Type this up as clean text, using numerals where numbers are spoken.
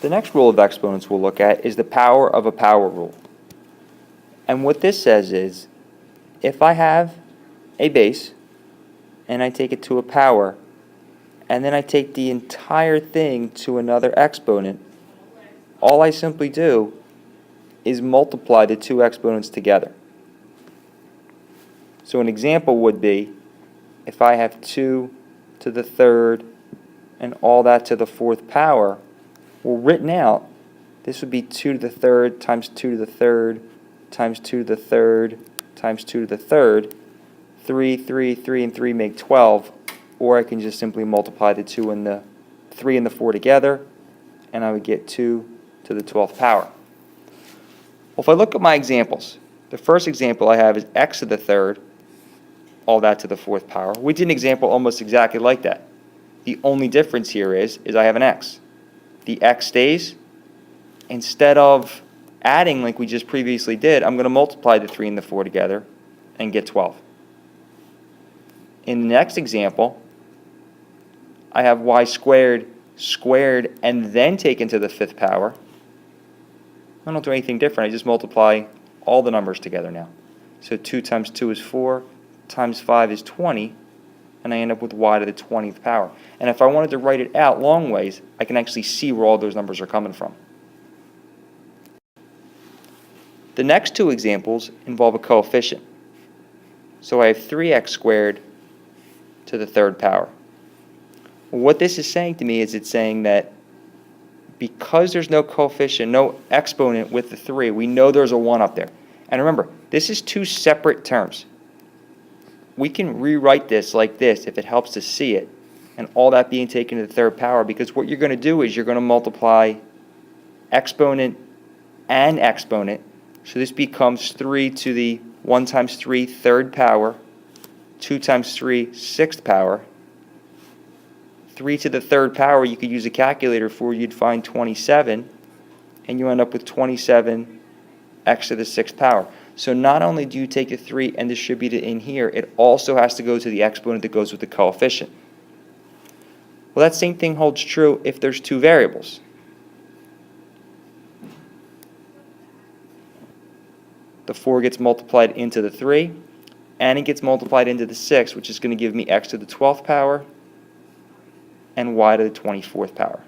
The next rule of exponents we'll look at is the power of a power rule. And what this says is, if I have a base, and I take it to a power, and then I take the entire thing to another exponent, all I simply do is multiply the two exponents together. So an example would be, if I have 2 to the third and all that to the fourth power, well, written out, this would be 2 to the third times 2 to the third times 2 to the third times 2 to the third. 3, 3, 3, and 3 make 12, or I can just simply multiply the 2 and the 3 and the 4 together, and I would get 2 to the 12th power. Well, if I look at my examples, the first example I have is x to the third, all that to the fourth power. We did an example almost exactly like that. The only difference here is I have an x. The x stays. Instead of adding like we just previously did, I'm going to multiply the 3 and the 4 together and get 12. In the next example, I have y squared and then taken to the fifth power. I don't do anything different. I just multiply all the numbers together now. So 2 times 2 is 4, times 5 is 20, and I end up with y to the 20th power. And if I wanted to write it out long ways, I can actually see where all those numbers are coming from. The next two examples involve a coefficient. So I have 3x squared to the third power. What this is saying to me is it's saying that because there's no coefficient, no exponent with the 3, we know there's a 1 up there. And remember, this is two separate terms. We can rewrite this like this if it helps to see it, and all that being taken to the third power, because what you're going to do is you're going to multiply exponent and exponent. So this becomes 3 to the 1 times 3 third power, 2 times 3 sixth power. 3 to the third power, you could use a calculator for, you'd find 27, and you end up with 27 x to the sixth power. So not only do you take a 3 and distribute it in here, it also has to go to the exponent that goes with the coefficient. Well, that same thing holds true if there's two variables. The 4 gets multiplied into the 3, and it gets multiplied into the 6, which is going to give me x to the 12th power and y to the 24th power.